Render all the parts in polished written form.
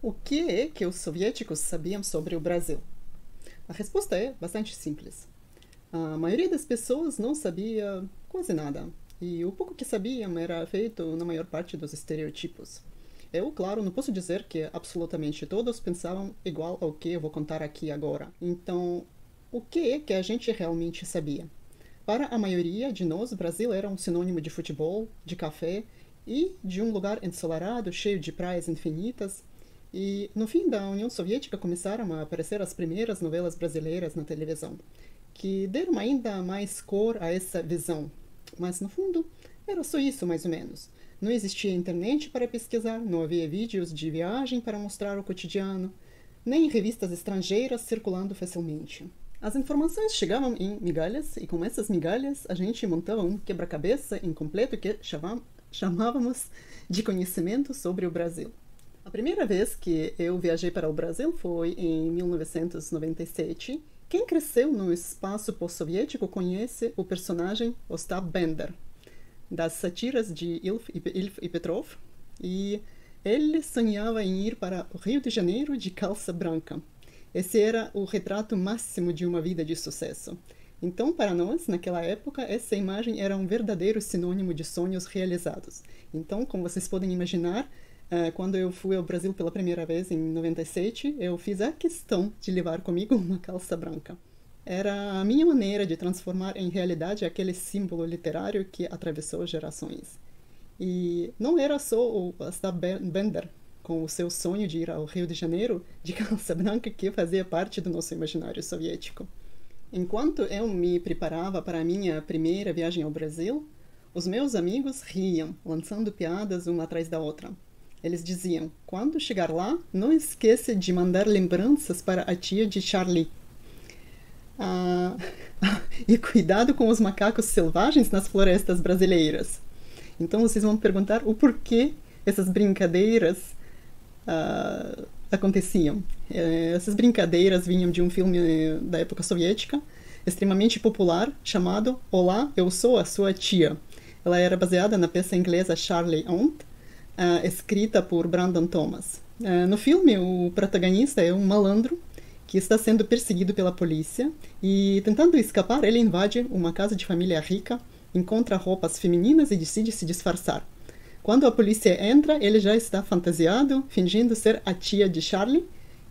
O que é que os soviéticos sabiam sobre o Brasil? A resposta é bastante simples. A maioria das pessoas não sabia quase nada, e o pouco que sabiam era feito na maior parte dos estereotipos. Eu, claro, não posso dizer que absolutamente todos pensavam igual ao que eu vou contar aqui agora. Então, o que é que a gente realmente sabia? Para a maioria de nós, o Brasil era um sinônimo de futebol, de café e de um lugar ensolarado, cheio de praias infinitas. E no fim da União Soviética começaram a aparecer as primeiras novelas brasileiras na televisão, que deram ainda mais cor a essa visão. Mas no fundo, era só isso mais ou menos. Não existia internet para pesquisar, não havia vídeos de viagem para mostrar o cotidiano, nem revistas estrangeiras circulando facilmente. As informações chegavam em migalhas, e com essas migalhas a gente montava um quebra-cabeça incompleto que chamávamos de conhecimento sobre o Brasil. A primeira vez que eu viajei para o Brasil foi em 1997. Quem cresceu no espaço pós-soviético conhece o personagem Ostap Bender, das sátiras de Ilf e Petrov, e ele sonhava em ir para o Rio de Janeiro de calça branca. Esse era o retrato máximo de uma vida de sucesso. Então, para nós, naquela época, essa imagem era um verdadeiro sinônimo de sonhos realizados. Então, como vocês podem imaginar, quando eu fui ao Brasil pela primeira vez, em 97, eu fiz a questão de levar comigo uma calça branca. Era a minha maneira de transformar em realidade aquele símbolo literário que atravessou gerações. E não era só o Ostap Bender, com o seu sonho de ir ao Rio de Janeiro de calça branca, que fazia parte do nosso imaginário soviético. Enquanto eu me preparava para a minha primeira viagem ao Brasil, os meus amigos riam, lançando piadas uma atrás da outra. Eles diziam: quando chegar lá, não esqueça de mandar lembranças para a tia de Charlie. Ah, e cuidado com os macacos selvagens nas florestas brasileiras. Então vocês vão perguntar o porquê essas brincadeiras aconteciam. Essas brincadeiras vinham de um filme da época soviética, extremamente popular, chamado Olá, eu sou a sua tia. Ela era baseada na peça inglesa Charlie And, escrita por Brandon Thomas. No filme, o protagonista é um malandro que está sendo perseguido pela polícia e, tentando escapar, ele invade uma casa de família rica, encontra roupas femininas e decide se disfarçar. Quando a polícia entra, ele já está fantasiado, fingindo ser a tia de Charlie,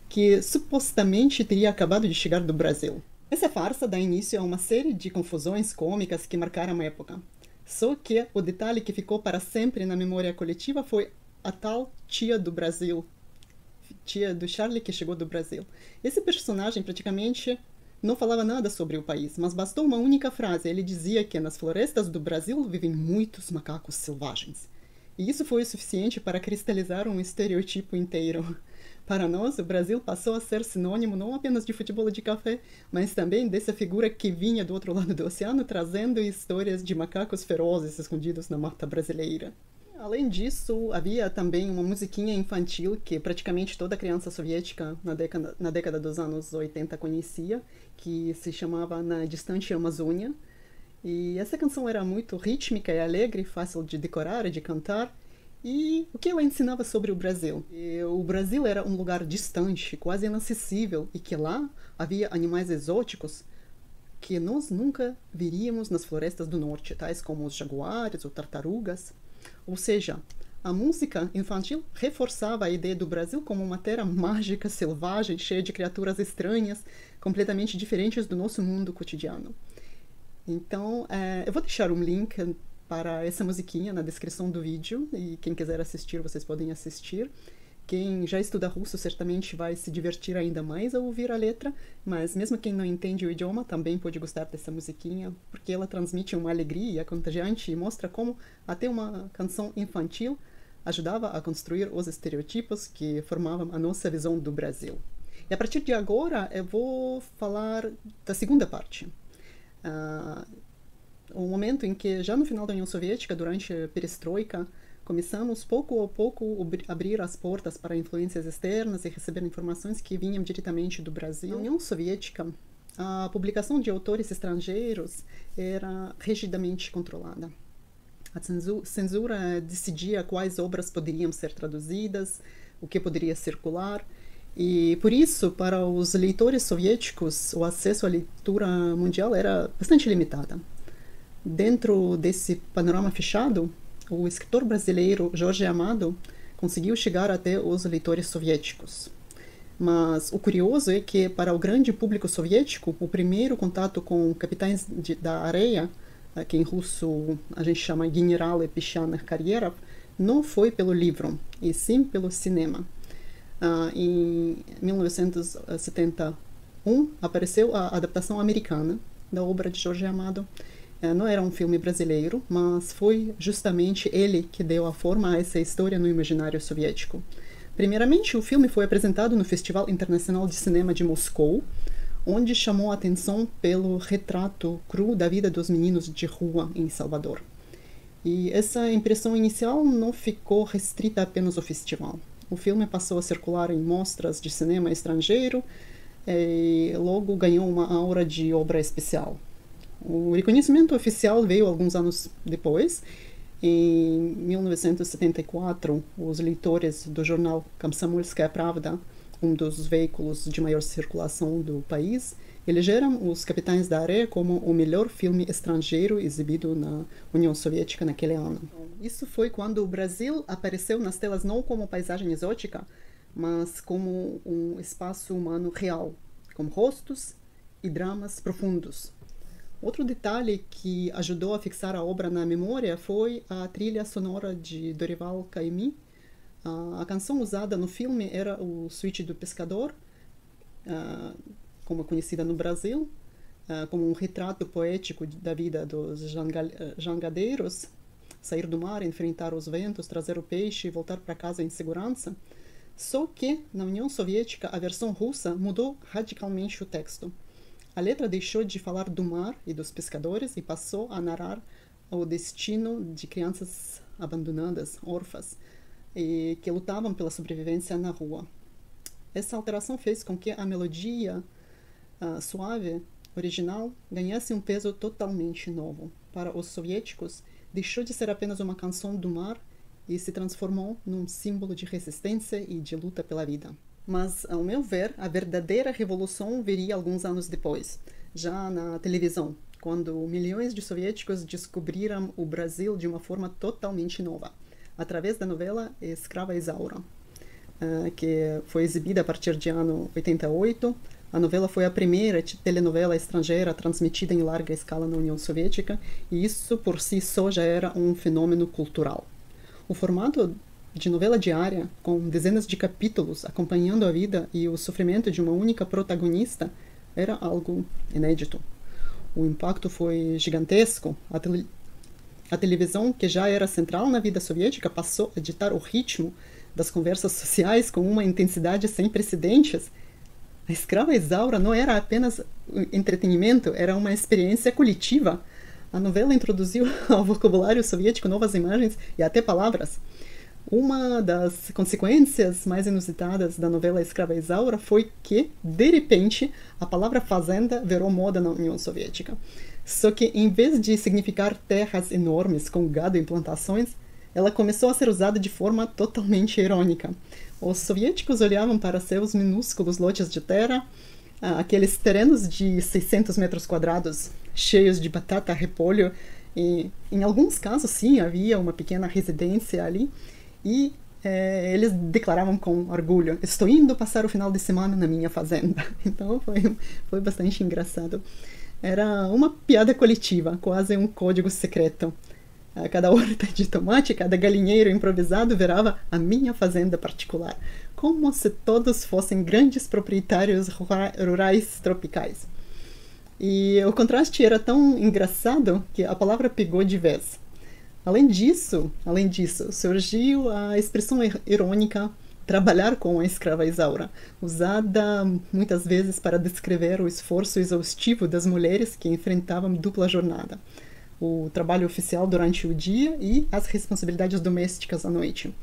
que supostamente teria acabado de chegar do Brasil. Essa farsa dá início a uma série de confusões cômicas que marcaram a época. Só que o detalhe que ficou para sempre na memória coletiva foi a tal tia do Brasil, tia do Charlie que chegou do Brasil. Esse personagem praticamente não falava nada sobre o país, mas bastou uma única frase. Ele dizia que nas florestas do Brasil vivem muitos macacos selvagens. E isso foi o suficiente para cristalizar um estereotipo inteiro. Para nós, o Brasil passou a ser sinônimo não apenas de futebol e de café, mas também dessa figura que vinha do outro lado do oceano, trazendo histórias de macacos ferozes escondidos na mata brasileira. Além disso, havia também uma musiquinha infantil que praticamente toda criança soviética na década dos anos 80 conhecia, que se chamava Na Distante Amazônia. E essa canção era muito rítmica e alegre, fácil de decorar e de cantar. E o que ela ensinava sobre o Brasil? O Brasil era um lugar distante, quase inacessível, e que lá havia animais exóticos que nós nunca veríamos nas florestas do norte, tais como os jaguares ou tartarugas. Ou seja, a música infantil reforçava a ideia do Brasil como uma terra mágica, selvagem, cheia de criaturas estranhas, completamente diferentes do nosso mundo cotidiano. Então, eu vou deixar um link para essa musiquinha na descrição do vídeo, e quem quiser assistir, vocês podem assistir. Quem já estuda russo certamente vai se divertir ainda mais ao ouvir a letra, mas mesmo quem não entende o idioma também pode gostar dessa musiquinha, porque ela transmite uma alegria contagiante e mostra como até uma canção infantil ajudava a construir os estereotipos que formavam a nossa visão do Brasil. E a partir de agora eu vou falar da segunda parte. O momento em que, já no final da União Soviética, durante a perestroika, começamos pouco a pouco a abrir as portas para influências externas e receber informações que vinham diretamente do Brasil. Na União Soviética, a publicação de autores estrangeiros era rigidamente controlada. A censura decidia quais obras poderiam ser traduzidas, o que poderia circular. E por isso, para os leitores soviéticos, o acesso à leitura mundial era bastante limitado. Dentro desse panorama fechado, o escritor brasileiro Jorge Amado conseguiu chegar até os leitores soviéticos. Mas o curioso é que, para o grande público soviético, o primeiro contato com capitães da areia, que em russo a gente chama Generалы Песчаных карьеров, não foi pelo livro, e sim pelo cinema. Em 1971, apareceu a adaptação americana da obra de Jorge Amado. Não era um filme brasileiro, mas foi justamente ele que deu a forma a essa história no imaginário soviético. Primeiramente, o filme foi apresentado no Festival Internacional de Cinema de Moscou, onde chamou a atenção pelo retrato cru da vida dos meninos de rua em Salvador. E essa impressão inicial não ficou restrita apenas ao festival. O filme passou a circular em mostras de cinema estrangeiro e logo ganhou uma aura de obra especial. O reconhecimento oficial veio alguns anos depois. Em 1974, os leitores do jornal Komsomolskaya Pravda, um dos veículos de maior circulação do país, elegeram Os Capitães da Areia como o melhor filme estrangeiro exibido na União Soviética naquele ano. Isso foi quando o Brasil apareceu nas telas não como paisagem exótica, mas como um espaço humano real, com rostos e dramas profundos. Outro detalhe que ajudou a fixar a obra na memória foi a trilha sonora de Dorival Caymmi. A canção usada no filme era o Suíte do Pescador, como é conhecida no Brasil, como um retrato poético da vida dos jangadeiros, sair do mar, enfrentar os ventos, trazer o peixe e voltar para casa em segurança. Só que, na União Soviética, a versão russa mudou radicalmente o texto. A letra deixou de falar do mar e dos pescadores e passou a narrar o destino de crianças abandonadas, órfãs, e que lutavam pela sobrevivência na rua. Essa alteração fez com que a melodia suave, original, ganhasse um peso totalmente novo. Para os soviéticos, deixou de ser apenas uma canção do mar e se transformou num símbolo de resistência e de luta pela vida. Mas, ao meu ver, a verdadeira revolução viria alguns anos depois, já na televisão, quando milhões de soviéticos descobriram o Brasil de uma forma totalmente nova, através da novela Escrava Isaura, que foi exibida a partir de ano 88. A novela foi a primeira telenovela estrangeira transmitida em larga escala na União Soviética, e isso por si só já era um fenômeno cultural. O formato de novela diária, com dezenas de capítulos acompanhando a vida e o sofrimento de uma única protagonista, era algo inédito. O impacto foi gigantesco. A televisão, que já era central na vida soviética, passou a ditar o ritmo das conversas sociais com uma intensidade sem precedentes. A Escrava Isaura não era apenas entretenimento, era uma experiência coletiva. A novela introduziu ao vocabulário soviético novas imagens e até palavras. Uma das consequências mais inusitadas da novela Escrava Isaura foi que, de repente, a palavra fazenda virou moda na União Soviética. Só que, em vez de significar terras enormes com gado e plantações, ela começou a ser usada de forma totalmente irônica. Os soviéticos olhavam para seus minúsculos lotes de terra, aqueles terrenos de 600 metros quadrados, cheios de batata, repolho, e, em alguns casos, sim, havia uma pequena residência ali, e eles declaravam com orgulho: estou indo passar o final de semana na minha fazenda. Então foi bastante engraçado. Era uma piada coletiva, quase um código secreto. Cada horta de tomate, cada galinheiro improvisado virava a minha fazenda particular, como se todos fossem grandes proprietários rurais tropicais. E o contraste era tão engraçado que a palavra pegou de vez. Além disso, surgiu a expressão irônica trabalhar com a escrava Isaura, usada muitas vezes para descrever o esforço exaustivo das mulheres que enfrentavam dupla jornada, o trabalho oficial durante o dia e as responsabilidades domésticas à noite.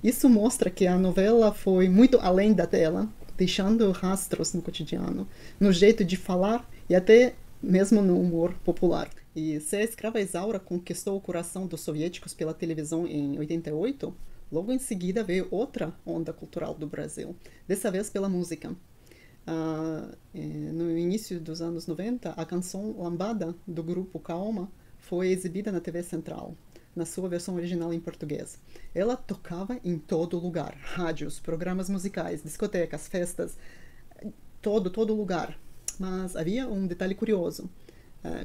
Isso mostra que a novela foi muito além da tela, deixando rastros no cotidiano, no jeito de falar e até mesmo no humor popular. E se a escrava Isaura conquistou o coração dos soviéticos pela televisão em 88, Logo em seguida veio outra onda cultural do Brasil, dessa vez pela música. No início dos anos 90, a canção Lambada, do grupo Calma, foi exibida na TV Central, na sua versão original em português. Ela tocava em todo lugar, rádios, programas musicais, discotecas, festas, todo lugar. Mas havia um detalhe curioso.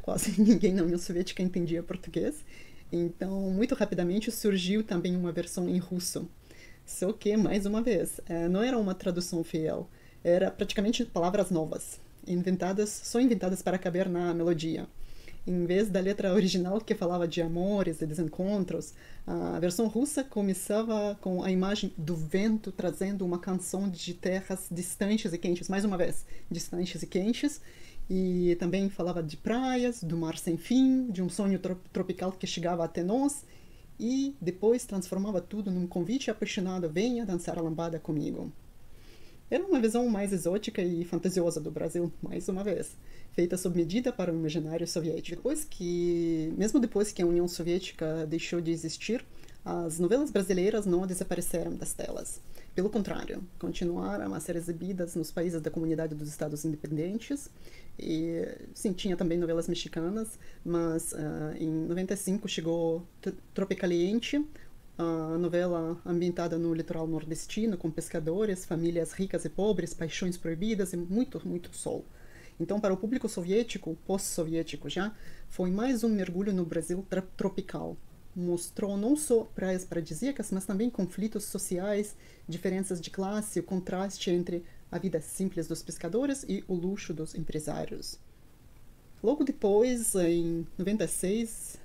Quase ninguém na União Soviética entendia português, então muito rapidamente surgiu também uma versão em russo. Só que, mais uma vez, não era uma tradução fiel, era praticamente palavras novas, só inventadas para caber na melodia. Em vez da letra original que falava de amores e desencontros, a versão russa começava com a imagem do vento trazendo uma canção de terras distantes e quentes, mais uma vez, distantes e quentes, e também falava de praias, do mar sem fim, de um sonho tropical que chegava até nós, e depois transformava tudo num convite apaixonado: venha dançar a lambada comigo. Era uma visão mais exótica e fantasiosa do Brasil, mais uma vez, feita sob medida para o imaginário soviético. Mesmo depois que a União Soviética deixou de existir, as novelas brasileiras não desapareceram das telas. Pelo contrário, continuaram a ser exibidas nos países da Comunidade dos Estados Independentes. E, sim, tinha também novelas mexicanas, mas em 95 chegou Tropicaliente, a novela ambientada no litoral nordestino, com pescadores, famílias ricas e pobres, paixões proibidas e muito, muito sol. Então, para o público soviético, pós-soviético já, foi mais um mergulho no Brasil tropical. Mostrou não só praias paradisíacas, mas também conflitos sociais, diferenças de classe, o contraste entre a vida simples dos pescadores e o luxo dos empresários. Logo depois, em 96,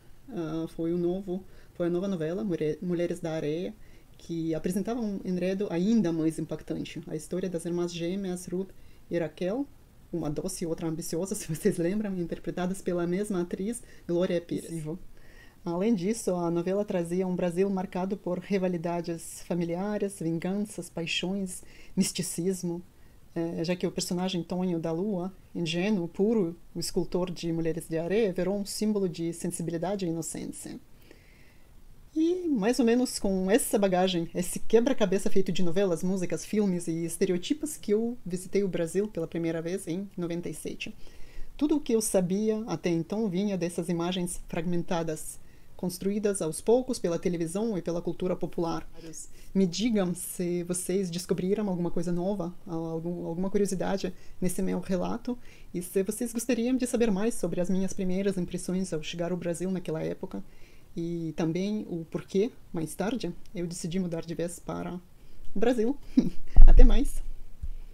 foi a nova novela, Mulheres da Areia, que apresentava um enredo ainda mais impactante. A história das irmãs gêmeas Ruth e Raquel, uma doce e outra ambiciosa, se vocês lembram, interpretadas pela mesma atriz, Glória Pires. Além disso, a novela trazia um Brasil marcado por rivalidades familiares, vinganças, paixões, misticismo, já que o personagem Tonho da Lua, ingênuo, puro, o escultor de Mulheres de Areia, virou um símbolo de sensibilidade e inocência. E, mais ou menos com essa bagagem, esse quebra-cabeça feito de novelas, músicas, filmes e estereotipos, que eu visitei o Brasil pela primeira vez em 97. Tudo o que eu sabia até então vinha dessas imagens fragmentadas, construídas aos poucos pela televisão e pela cultura popular. Me digam se vocês descobriram alguma coisa nova, alguma curiosidade nesse meu relato, e se vocês gostariam de saber mais sobre as minhas primeiras impressões ao chegar ao Brasil naquela época, e também o porquê, mais tarde, eu decidi mudar de vez para o Brasil. Até mais!